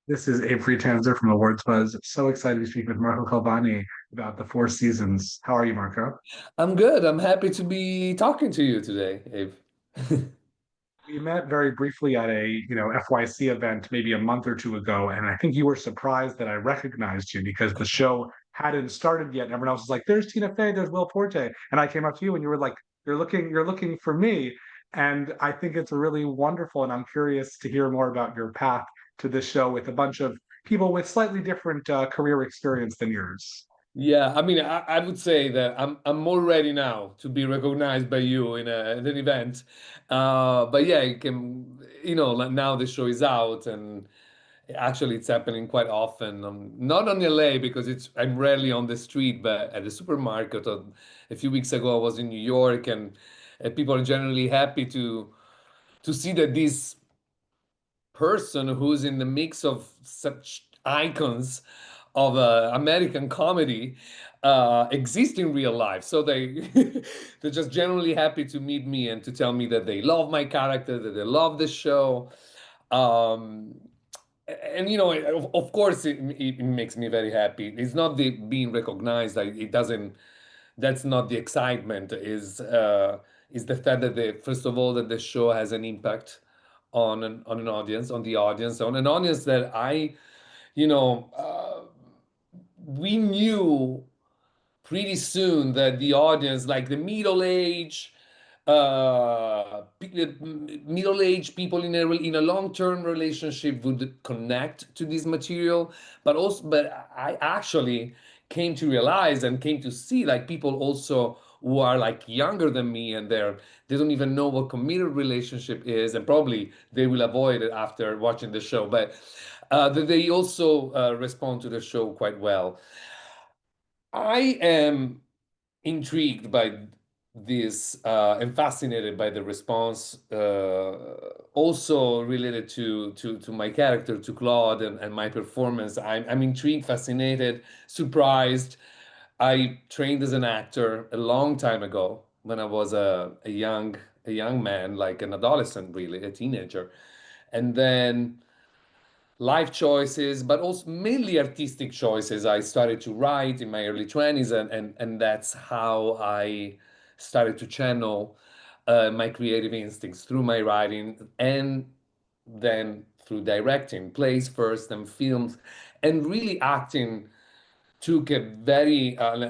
This is Abe Friedtanzer from Awards Buzz. So excited to speak with Marco Calvani about the Four Seasons. How are you, Marco? I'm good. I'm happy to be talking to you today, Abe. We met very briefly at a, FYC event maybe a month or two ago, and I think you were surprised that I recognized you because the show hadn't started yet. And everyone else was like, "There's Tina Fey, there's Will Forte," and I came up to you and you were like, "You're looking for me." And I think it's really wonderful, and I'm curious to hear more about your path to this show with a bunch of people with slightly different career experience than yours. Yeah, I mean, I would say that I'm more ready now to be recognized by you in an event. But yeah, you can, like now the show is out, and actually it's happening quite often. Not on LA because I'm rarely on the street, but at the supermarket. A few weeks ago, I was in New York, and people are generally happy to see that this person who's in the mix of such icons of American comedy exist in real life. So they're just generally happy to meet me and to tell me that they love my character, that they love the show. Um, and of course, it makes me very happy. It's not the being recognized. Like, it doesn't. That's not the excitement. Is the fact that first of all that the show has an impact on an audience, on an audience that you know, uh, we knew pretty soon that the audience, like the middle-aged people in a long-term relationship would connect to this material, but I actually came to realize and came to see like people also who are like younger than me and they don't even know what committed relationship is, and probably they will avoid it after watching the show, but that they also respond to the show quite well. I am intrigued by this and fascinated by the response, also related to my character, to Claude, and my performance. I'm intrigued, fascinated, surprised. I trained as an actor a long time ago when I was a young man, like an adolescent, really, a teenager, and then life choices, but also mainly artistic choices. I started to write in my early 20s, and that's how I started to channel my creative instincts through my writing and then through directing, plays first and films, and really acting took a very, I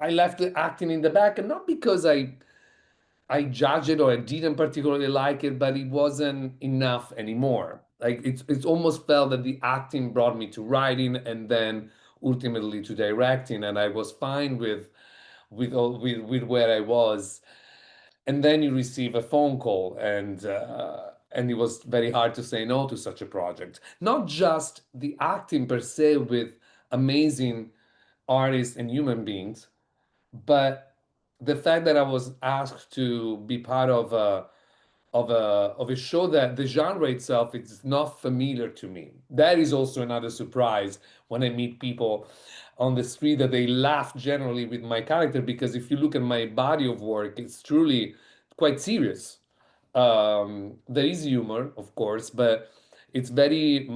left the acting in the back, and not because I judged it or I didn't particularly like it, but it wasn't enough anymore. Like it's almost felt that the acting brought me to writing and then ultimately to directing, and I was fine with where I was. And then you receive a phone call, and it was very hard to say no to such a project. Not just the acting per se with amazing artists and human beings, but the fact that I was asked to be part of a show that the genre itself is not familiar to me. That is also another surprise when I meet people on the street, that they laugh generally with my character, because if you look at my body of work, it's truly quite serious. There is humor, of course, but it's very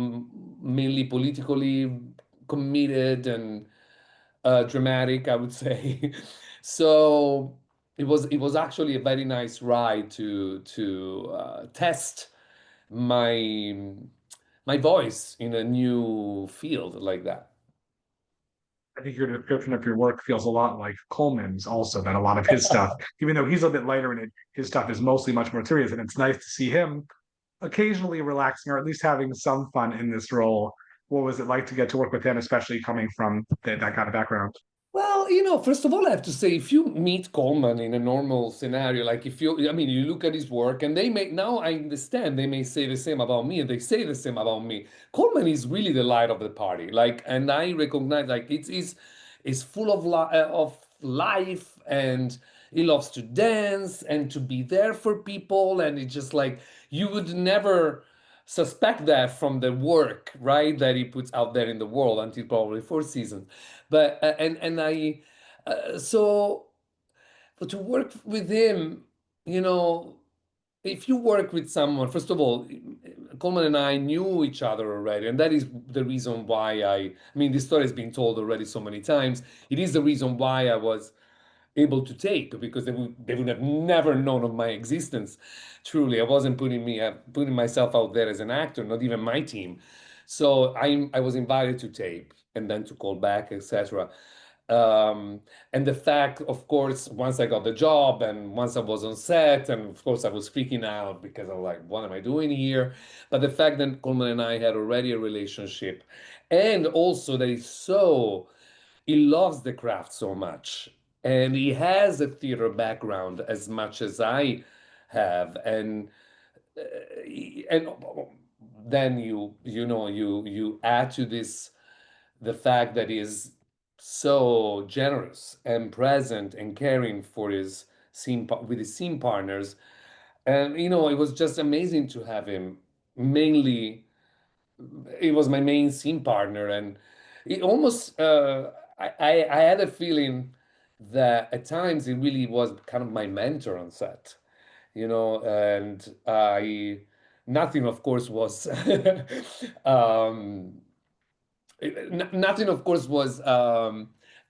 mainly politically committed and dramatic, I would say. So it was actually a very nice ride to test my my voice in a new field like that. I think your description of your work feels a lot like Coleman's also, that a lot of his stuff, even though he's a bit lighter in it, his stuff is mostly much more serious. And it's nice to see him occasionally relaxing or at least having some fun in this role. What was it like to get to work with him, especially coming from that kind of background? Well, first of all, I have to say, if you meet Coleman in a normal scenario, like I mean, you look at his work, and now I understand they may say the same about me, and they say the same about me. Coleman is really the light of the party, like, and I recognize, like, it's full of life, and he loves to dance and to be there for people, and it's just like you would never suspect that from the work, right, that he puts out there in the world until probably four seasons. But and I so but to work with him, you know, if you work with someone, first of all, Coleman and I knew each other already, and that is the reason why I mean, this story has been told already so many times. It is the reason why I was able to take, because they would have never known of my existence. Truly, I wasn't putting myself out there as an actor, not even my team. So I was invited to tape and then to call back, etc. Um, and the fact, of course, once I got the job and once I was on set, and of course I was freaking out because I'm like, what am I doing here? But the fact that Coleman and I had already a relationship, and also that he loves the craft so much, and he has a theater background as much as I have, and then you add to this the fact that he is so generous and present and caring for his with his scene partners, and it was just amazing to have him. Mainly, he was my main scene partner, and it almost I had a feeling that at times he really was kind of my mentor on set, and I nothing of course was um nothing of course was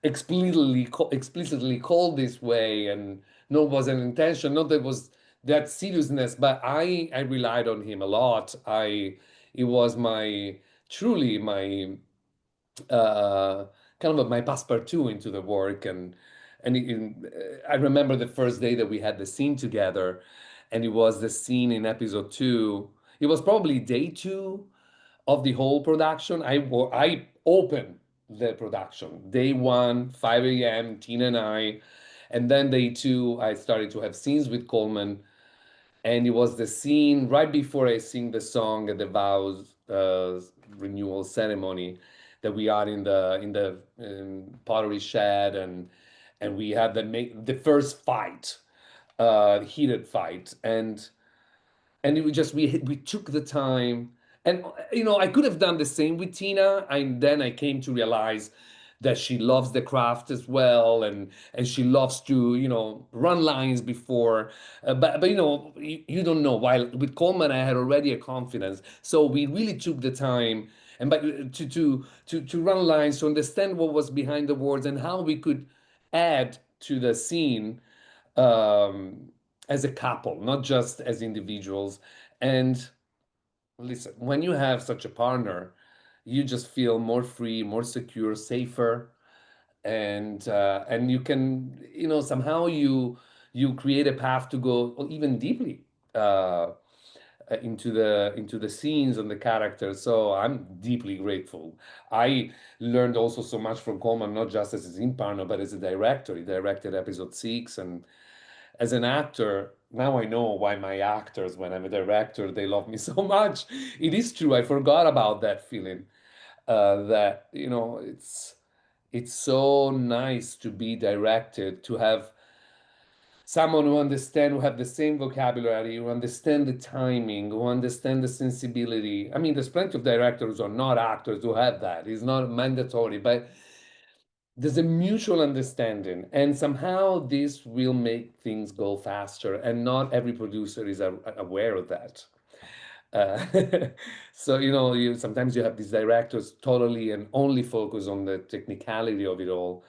explicitly called this way, and nor was an intention, not that was that seriousness, but I relied on him a lot. I It was my truly my uh kind of my passepartout into the work, and I remember the first day that we had the scene together, and it was the scene in episode 2. It was probably day 2 of the whole production. I opened the production. Day 1, 5 a.m., Tina and I. And then day 2, I started to have scenes with Coleman. And it was the scene right before I sing the song at the vows renewal ceremony, that we are in the pottery shed, and we had the first fight, heated fight, and it was just we took the time, and I could have done the same with Tina, and then I came to realize that she loves the craft as well, and she loves to run lines before, but you don't know. While with Coleman I had already a confidence, so we really took the time, and but to run lines, to understand what was behind the words and how we could add to the scene, um, as a couple, not just as individuals. And listen, when you have such a partner, you just feel more free, more secure, safer, and you can, somehow you create a path to go even deeply uh, into the scenes and the characters. So I'm deeply grateful. I learned also so much from Coleman, not just as a scene partner, but as a director. He directed episode 6, and as an actor, now I know why my actors, when I'm a director, they love me so much. It is true. I forgot about that feeling. That it's so nice to be directed, to have someone who have the same vocabulary, who understand the timing, who understand the sensibility. I mean, there's plenty of directors who are not actors who have that. It's not mandatory, but there's a mutual understanding, and somehow this will make things go faster, and not every producer is aware of that. uh, so you sometimes you have these directors totally and only focus on the technicality of it all,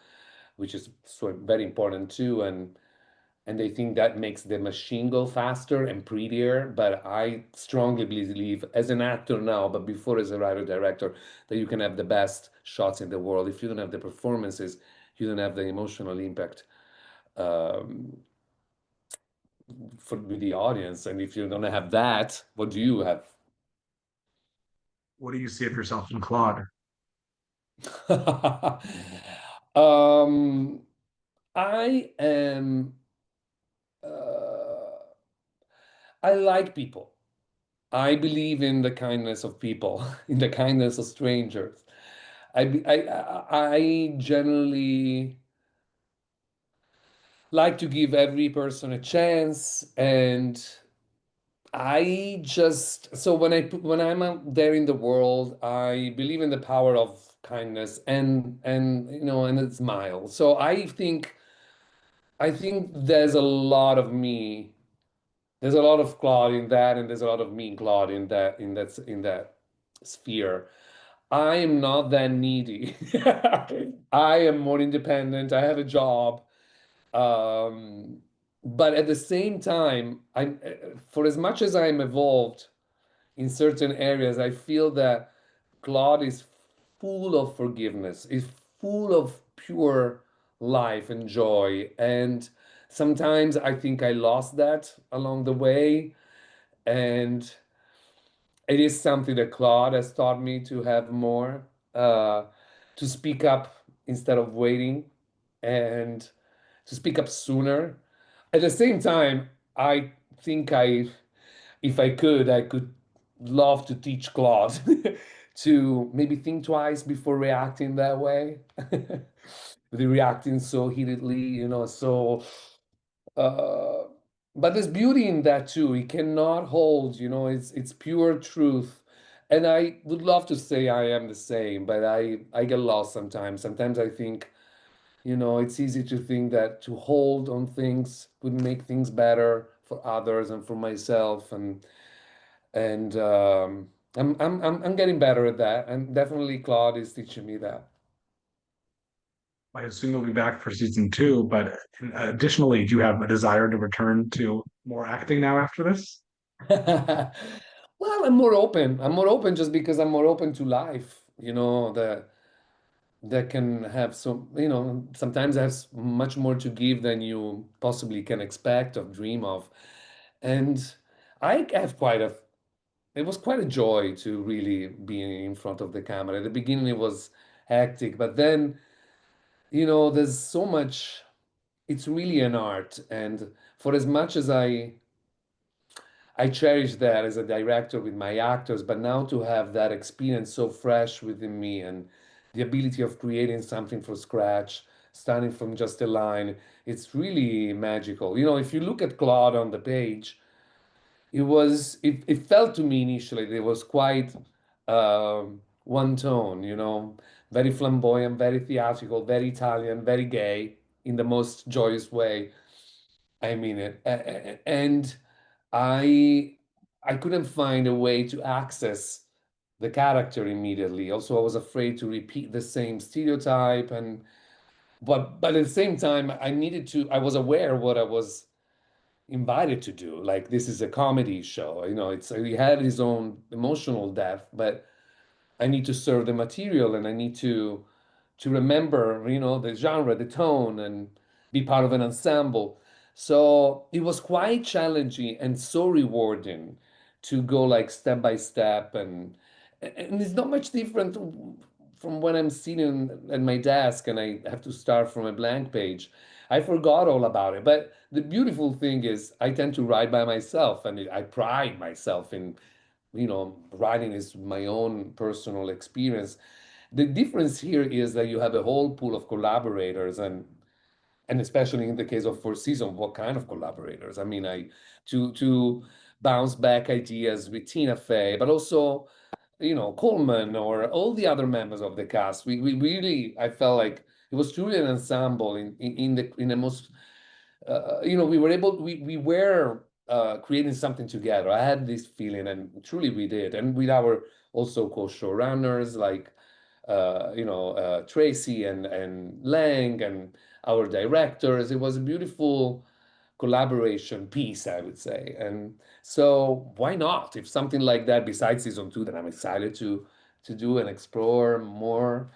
which is so very important too, and they think that makes the machine go faster and prettier. But I strongly believe, as an actor now, but before as a writer director, that you can have the best shots in the world. If you don't have the performances, you don't have the emotional impact, um, with the audience. And if you don't have that, what do you have? What do you see of yourself in Claude? um, I am. Uh, I like people. I believe in the kindness of people, in the kindness of strangers. I generally like to give every person a chance, and I just so when I'm out there in the world, I believe in the power of kindness and a smile. So I think there's a lot of me there's a lot of Claude in that, and there's a lot of mean Claude in that sphere. I am not that needy. I am more independent. I have a job. Um, but at the same time, for as much as I'm evolved in certain areas, I feel that Claude is full of forgiveness, is full of pure life and joy. And sometimes I think I lost that along the way. And it is something that Claude has taught me to have more, uh, to speak up instead of waiting, and to speak up sooner. At the same time, I think if I could love to teach Claude to maybe think twice before reacting that way. With reacting so heatedly, so uh, but there's beauty in that too. It cannot hold, it's pure truth. And I would love to say I am the same, but I get lost sometimes. Sometimes I think, it's easy to think that to hold on things would make things better for others and for myself, and I'm getting better at that, and definitely Claude is teaching me that. I assume you'll be back for season two, but additionally, do you have a desire to return to more acting now after this? Well, I'm more open. I'm more open just because I'm more open to life, that can have some, sometimes has much more to give than you possibly can expect or dream of. And I have it was quite a joy to really be in front of the camera. At the beginning, it was hectic, but then, there's so much, it's really an art. And for as much as I cherish that as a director with my actors, but now to have that experience so fresh within me and the ability of creating something from scratch, starting from just a line, it's really magical. If you look at Claude on the page, it felt to me initially that it was quite one tone, very flamboyant, very theatrical, very Italian, very gay in the most joyous way. I mean it. And I I couldn't find a way to access the character immediately. Also, I was afraid to repeat the same stereotype, but at the same time, I was aware what I was invited to do. Like, this is a comedy show, he had his own emotional depth, but I need to serve the material, and I need to remember, the genre, the tone, and be part of an ensemble. So it was quite challenging and so rewarding to go like step by step, and it's not much different from when I'm sitting at my desk and I have to start from a blank page. I forgot all about it. But the beautiful thing is I tend to write by myself, and I pride myself in, writing is my own personal experience. The difference here is that you have a whole pool of collaborators, and especially in the case of Four Seasons, what kind of collaborators? I mean, I to bounce back ideas with Tina Fey, but also, Coleman or all the other members of the cast. We really, I felt like it was truly an ensemble in the most, we were creating something together. I had this feeling, and truly we did. And with our also co-showrunners like, Tracy and Lang, and our directors, it was a beautiful collaboration piece, I would say. And so why not? If something like that besides season two, then I'm excited to do and explore more,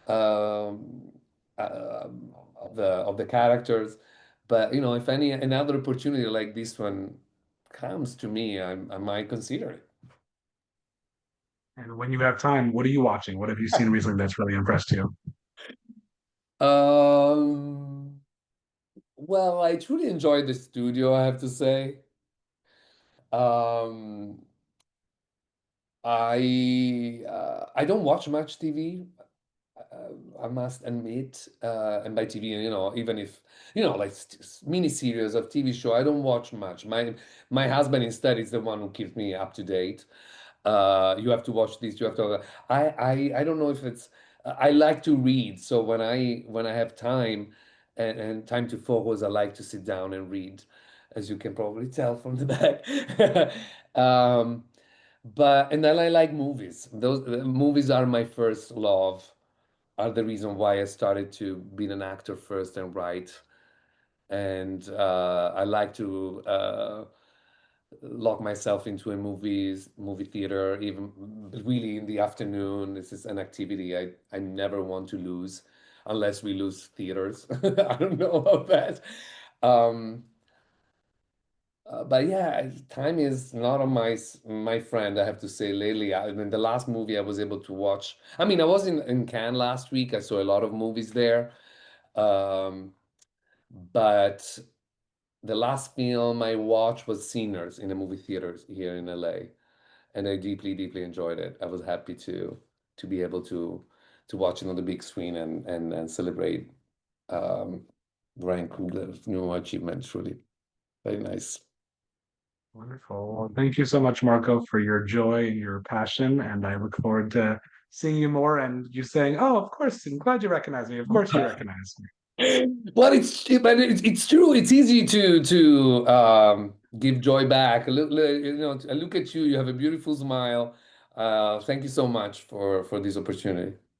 um, uh, of the characters. But if another opportunity like this one comes to me, I might consider it. And when you have time, what are you watching? What have you seen recently that's really impressed you? Um, well, I truly enjoyed the studio, I have to say. Um, I don't watch much TV. I must admit, and by TV, even if like mini series of TV show, I don't watch much. My husband instead is the one who keeps me up to date. You have to watch this. You have to. I don't know if it's. I like to read, so when I have time and time to focus, I like to sit down and read. as you can probably tell from the back. Um, but and then I like movies. Those movies are my first love, are the reason why I started to be an actor first and write. And I like to lock myself into a movie theater, even really in the afternoon. This is an activity I never want to lose, unless we lose theaters. I don't know about that. Um, but yeah, time is not on my friend, I have to say lately. I mean, the last movie I was able to watch, I mean, I was in Cannes last week. I saw a lot of movies there. Um, but the last film I watched was Sinners in the movie theaters here in LA, and I deeply, deeply enjoyed it. I was happy to be able to watch it on the big screen and celebrate um, Ryan Coogler's new achievement. Truly, very nice. Wonderful. Well, thank you so much, Marco, for your joy and your passion. And I look forward to seeing you more and you saying, "Oh, of course, I'm glad you recognize me. Of course you recognize me." Well, it's true. It's easy to give joy back. You know, I look at you. You have a beautiful smile. Thank you so much for this opportunity.